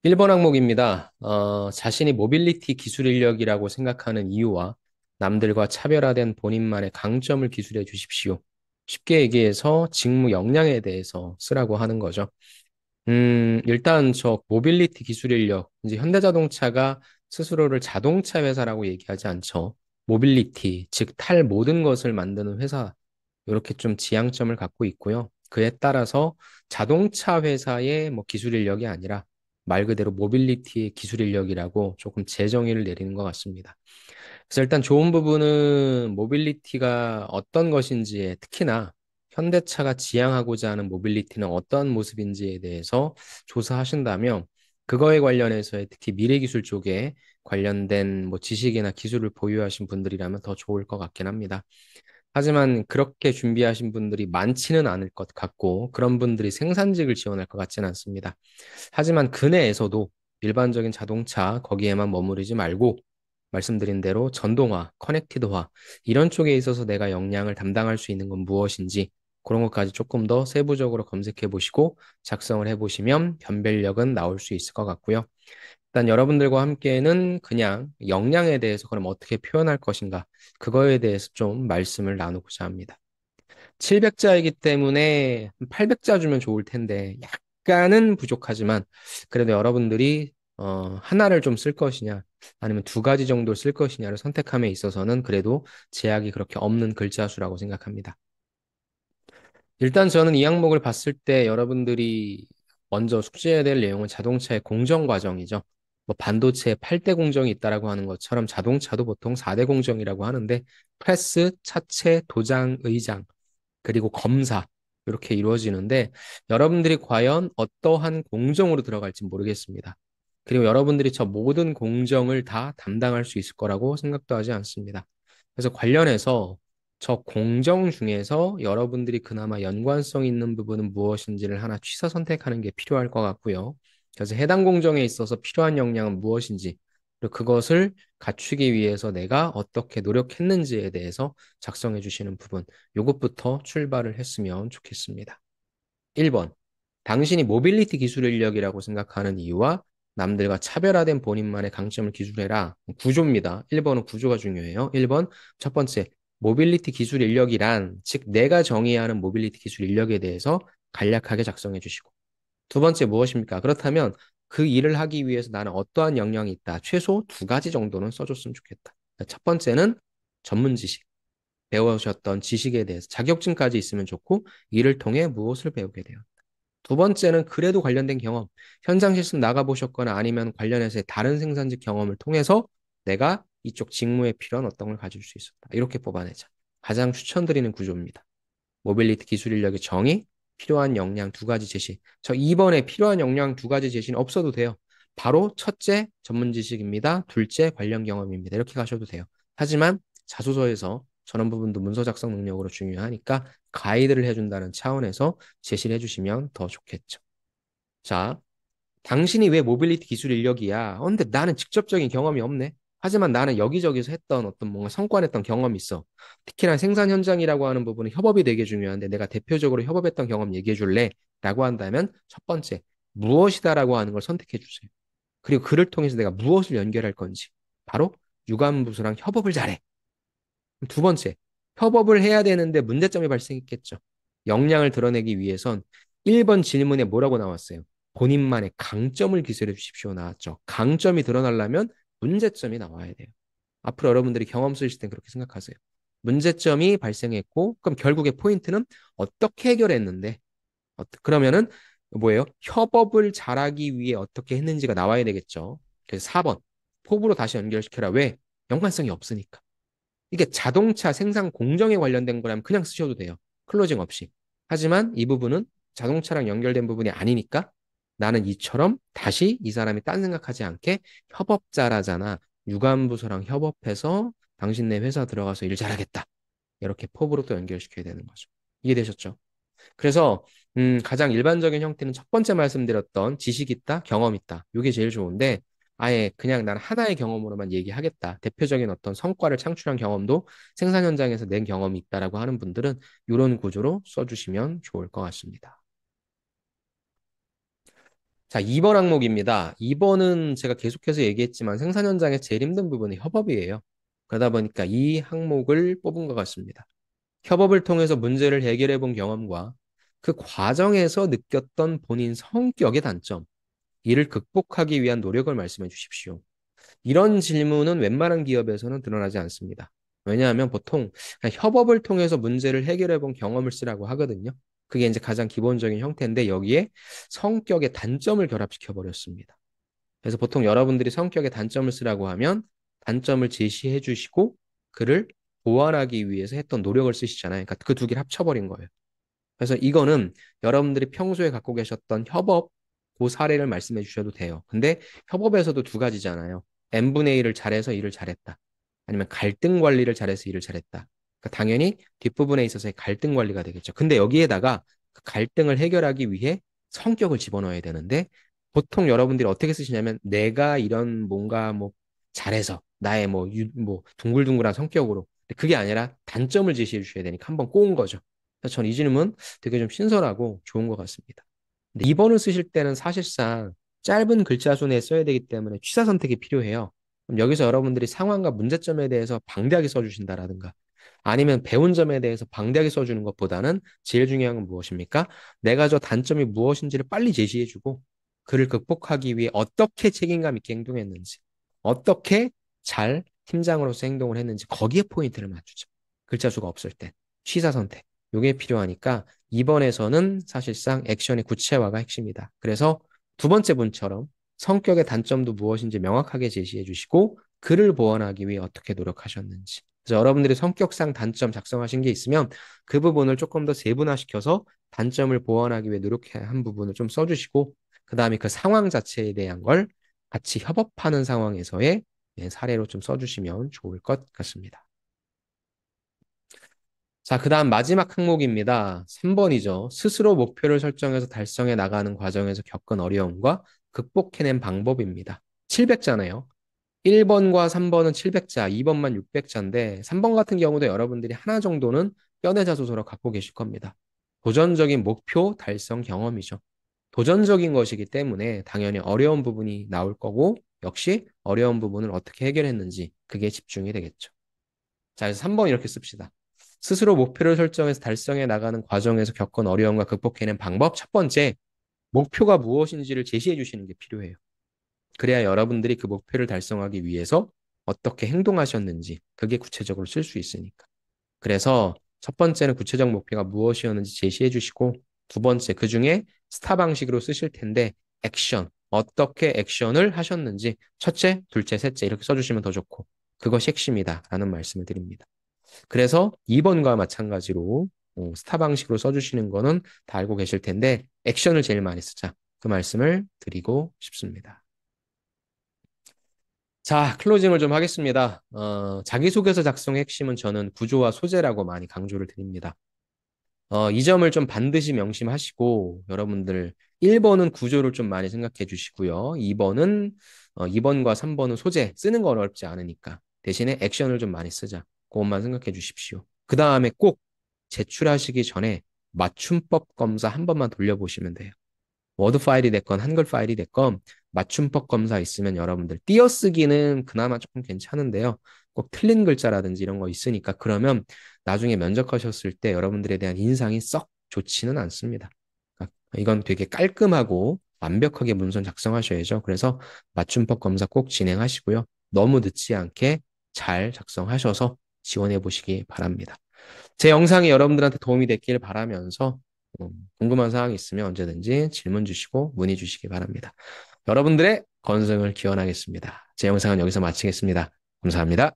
1번 항목입니다. 자신이 모빌리티 기술 인력이라고 생각하는 이유와 남들과 차별화된 본인만의 강점을 기술해 주십시오. 쉽게 얘기해서 직무 역량에 대해서 쓰라고 하는 거죠. 일단 저 모빌리티 기술 인력, 이제 현대자동차가 스스로를 자동차 회사라고 얘기하지 않죠. 모빌리티, 즉 탈 모든 것을 만드는 회사, 이렇게 좀 지향점을 갖고 있고요. 그에 따라서 자동차 회사의 뭐 기술 인력이 아니라 말 그대로 모빌리티의 기술 인력이라고 조금 재정의를 내리는 것 같습니다. 그래서 일단 좋은 부분은 모빌리티가 어떤 것인지에 특히나 현대차가 지향하고자 하는 모빌리티는 어떤 모습인지에 대해서 조사하신다면 그거에 관련해서 특히 미래기술 쪽에 관련된 뭐 지식이나 기술을 보유하신 분들이라면 더 좋을 것 같긴 합니다. 하지만 그렇게 준비하신 분들이 많지는 않을 것 같고 그런 분들이 생산직을 지원할 것 같지는 않습니다. 하지만 그 내에서도 일반적인 자동차 거기에만 머무르지 말고 말씀드린 대로 전동화, 커넥티드화 이런 쪽에 있어서 내가 역량을 담당할 수 있는 건 무엇인지 그런 것까지 조금 더 세부적으로 검색해 보시고 작성을 해 보시면 변별력은 나올 수 있을 것 같고요. 일단 여러분들과 함께는 그냥 역량에 대해서 그럼 어떻게 표현할 것인가 그거에 대해서 좀 말씀을 나누고자 합니다. 700자이기 때문에 800자 주면 좋을 텐데 약간은 부족하지만 그래도 여러분들이 하나를 좀 쓸 것이냐 아니면 두 가지 정도 쓸 것이냐를 선택함에 있어서는 그래도 제약이 그렇게 없는 글자 수라고 생각합니다. 일단 저는 이 항목을 봤을 때 여러분들이 먼저 숙지해야 될 내용은 자동차의 공정 과정이죠. 뭐 반도체에 8대 공정이 있다라고 하는 것처럼 자동차도 보통 4대 공정이라고 하는데 프레스, 차체, 도장, 의장 그리고 검사 이렇게 이루어지는데 여러분들이 과연 어떠한 공정으로 들어갈지 모르겠습니다. 그리고 여러분들이 저 모든 공정을 다 담당할 수 있을 거라고 생각도 하지 않습니다. 그래서 관련해서 저 공정 중에서 여러분들이 그나마 연관성 있는 부분은 무엇인지를 하나 취사 선택하는 게 필요할 것 같고요. 그래서 해당 공정에 있어서 필요한 역량은 무엇인지, 그리고 그것을 갖추기 위해서 내가 어떻게 노력했는지에 대해서 작성해 주시는 부분, 요것부터 출발을 했으면 좋겠습니다. 1번. 당신이 모빌리티 기술 인력이라고 생각하는 이유와 남들과 차별화된 본인만의 강점을 기술해라. 구조입니다. 1번은 구조가 중요해요. 1번, 첫 번째, 모빌리티 기술 인력이란, 즉, 내가 정의하는 모빌리티 기술 인력에 대해서 간략하게 작성해 주시고. 두 번째, 무엇입니까? 그렇다면 그 일을 하기 위해서 나는 어떠한 역량이 있다. 최소 두 가지 정도는 써줬으면 좋겠다. 첫 번째는 전문 지식. 배우셨던 지식에 대해서 자격증까지 있으면 좋고, 이를 통해 무엇을 배우게 돼요. 두 번째는 그래도 관련된 경험, 현장 실습 나가보셨거나 아니면 관련해서 다른 생산직 경험을 통해서 내가 이쪽 직무에 필요한 어떤 걸 가질 수 있었다. 이렇게 뽑아내자. 가장 추천드리는 구조입니다. 모빌리티 기술 인력의 정의, 필요한 역량 두 가지 제시. 저 2번에 필요한 역량 두 가지 제시는 없어도 돼요. 바로 첫째 전문 지식입니다. 둘째 관련 경험입니다. 이렇게 가셔도 돼요. 하지만 자소서에서 저런 부분도 문서 작성 능력으로 중요하니까 가이드를 해준다는 차원에서 제시를 해주시면 더 좋겠죠. 자, 당신이 왜 모빌리티 기술 인력이야? 근데 나는 직접적인 경험이 없네. 하지만 나는 여기저기서 했던 어떤 뭔가 성과냈던 경험이 있어. 특히나 생산 현장이라고 하는 부분은 협업이 되게 중요한데 내가 대표적으로 협업했던 경험 얘기해 줄래? 라고 한다면 첫 번째, 무엇이다라고 하는 걸 선택해 주세요. 그리고 그를 통해서 내가 무엇을 연결할 건지. 바로 유관부서랑 협업을 잘해. 두 번째, 협업을 해야 되는데 문제점이 발생했겠죠. 역량을 드러내기 위해선 1번 질문에 뭐라고 나왔어요? 본인만의 강점을 기술해 주십시오 나왔죠. 강점이 드러나려면 문제점이 나와야 돼요. 앞으로 여러분들이 경험 쓰실 땐 그렇게 생각하세요. 문제점이 발생했고, 그럼 결국에 포인트는 어떻게 해결했는데, 그러면은 뭐예요? 협업을 잘하기 위해 어떻게 했는지가 나와야 되겠죠. 그래서 4번, 포부로 다시 연결시켜라. 왜? 연관성이 없으니까. 이게 자동차 생산 공정에 관련된 거라면 그냥 쓰셔도 돼요. 클로징 없이. 하지만 이 부분은 자동차랑 연결된 부분이 아니니까 나는 이처럼 다시 이 사람이 딴 생각하지 않게 협업자라잖아. 유관부서랑 협업해서 당신네 회사 들어가서 일 잘하겠다. 이렇게 포부로 또 연결시켜야 되는 거죠. 이해되셨죠? 그래서 가장 일반적인 형태는 첫 번째 말씀드렸던 지식 있다, 경험 있다. 이게 제일 좋은데 아예 그냥 난 하나의 경험으로만 얘기하겠다. 대표적인 어떤 성과를 창출한 경험도 생산 현장에서 낸 경험이 있다라고 하는 분들은 이런 구조로 써주시면 좋을 것 같습니다. 자, 2번 항목입니다. 2번은 제가 계속해서 얘기했지만 생산 현장의 제일 힘든 부분이 협업이에요. 그러다 보니까 이 항목을 뽑은 것 같습니다. 협업을 통해서 문제를 해결해 본 경험과 그 과정에서 느꼈던 본인 성격의 단점, 이를 극복하기 위한 노력을 말씀해 주십시오. 이런 질문은 웬만한 기업에서는 드러나지 않습니다. 왜냐하면 보통 그냥 협업을 통해서 문제를 해결해 본 경험을 쓰라고 하거든요. 그게 이제 가장 기본적인 형태인데 여기에 성격의 단점을 결합시켜 버렸습니다. 그래서 보통 여러분들이 성격의 단점을 쓰라고 하면 단점을 제시해 주시고 그를 보완하기 위해서 했던 노력을 쓰시잖아요. 그러니까 그 두 개를 합쳐버린 거예요. 그래서 이거는 여러분들이 평소에 갖고 계셨던 협업 그 사례를 말씀해 주셔도 돼요. 근데 협업에서도 두 가지잖아요. n분의 1을 잘해서 일을 잘했다. 아니면 갈등 관리를 잘해서 일을 잘했다. 그러니까 당연히 뒷부분에 있어서의 갈등 관리가 되겠죠. 근데 여기에다가 그 갈등을 해결하기 위해 성격을 집어넣어야 되는데 보통 여러분들이 어떻게 쓰시냐면 내가 이런 뭔가 뭐 잘해서 나의 뭐 둥글둥글한 성격으로 그게 아니라 단점을 제시해 주셔야 되니까 한번 꼬은 거죠. 그래서 전 이 질문 되게 좀 신선하고 좋은 것 같습니다. 근데 2번을 쓰실 때는 사실상 짧은 글자 수 내에 써야 되기 때문에 취사 선택이 필요해요. 그럼 여기서 여러분들이 상황과 문제점에 대해서 방대하게 써주신다라든가 아니면 배운 점에 대해서 방대하게 써주는 것보다는 제일 중요한 건 무엇입니까? 내가 저 단점이 무엇인지를 빨리 제시해주고 그를 극복하기 위해 어떻게 책임감 있게 행동했는지 어떻게 잘 팀장으로서 행동을 했는지 거기에 포인트를 맞추죠. 글자 수가 없을 때 취사 선택. 이게 필요하니까 2번에서는 사실상 액션의 구체화가 핵심이다. 그래서 두 번째 분처럼 성격의 단점도 무엇인지 명확하게 제시해 주시고 그를 보완하기 위해 어떻게 노력하셨는지. 그래서 여러분들이 성격상 단점 작성하신 게 있으면 그 부분을 조금 더 세분화시켜서 단점을 보완하기 위해 노력한 부분을 좀 써주시고 그 다음에 그 상황 자체에 대한 걸 같이 협업하는 상황에서의 사례로 좀 써주시면 좋을 것 같습니다. 자, 그 다음 마지막 항목입니다. 3번이죠. 스스로 목표를 설정해서 달성해 나가는 과정에서 겪은 어려움과 극복해낸 방법입니다. 700자네요. 1번과 3번은 700자, 2번만 600자인데 3번 같은 경우도 여러분들이 하나 정도는 뼈대자소서로 갖고 계실 겁니다. 도전적인 목표 달성 경험이죠. 도전적인 것이기 때문에 당연히 어려운 부분이 나올 거고 역시 어려운 부분을 어떻게 해결했는지 그게 집중이 되겠죠. 자, 그래서 3번 이렇게 씁시다. 스스로 목표를 설정해서 달성해 나가는 과정에서 겪은 어려움과 극복해낸 방법. 첫 번째, 목표가 무엇인지를 제시해 주시는 게 필요해요. 그래야 여러분들이 그 목표를 달성하기 위해서 어떻게 행동하셨는지 그게 구체적으로 쓸 수 있으니까. 그래서 첫 번째는 구체적 목표가 무엇이었는지 제시해 주시고 두 번째 그 중에 스타 방식으로 쓰실 텐데 액션 어떻게 액션을 하셨는지 첫째, 둘째, 셋째 이렇게 써주시면 더 좋고 그것이 핵심이다라는 말씀을 드립니다. 그래서 2번과 마찬가지로 스타 방식으로 써주시는 거는 다 알고 계실 텐데 액션을 제일 많이 쓰자. 그 말씀을 드리고 싶습니다. 자, 클로징을 좀 하겠습니다. 자기소개서 작성의 핵심은 저는 구조와 소재라고 많이 강조를 드립니다. 이 점을 좀 반드시 명심하시고 여러분들 1번은 구조를 좀 많이 생각해 주시고요. 2번과 3번은 소재 쓰는 건 어렵지 않으니까 대신에 액션을 좀 많이 쓰자. 그것만 생각해 주십시오. 그 다음에 꼭 제출하시기 전에 맞춤법 검사 한 번만 돌려보시면 돼요. 워드 파일이 됐건 한글 파일이 됐건 맞춤법 검사 있으면 여러분들 띄어쓰기는 그나마 조금 괜찮은데요. 꼭 틀린 글자라든지 이런 거 있으니까 그러면 나중에 면접하셨을 때 여러분들에 대한 인상이 썩 좋지는 않습니다. 그러니까 이건 되게 깔끔하고 완벽하게 문서 작성하셔야죠. 그래서 맞춤법 검사 꼭 진행하시고요. 너무 늦지 않게 잘 작성하셔서 지원해 보시기 바랍니다. 제 영상이 여러분들한테 도움이 됐길 바라면서 궁금한 사항이 있으면 언제든지 질문 주시고 문의 주시기 바랍니다. 여러분들의 건승을 기원하겠습니다. 제 영상은 여기서 마치겠습니다. 감사합니다.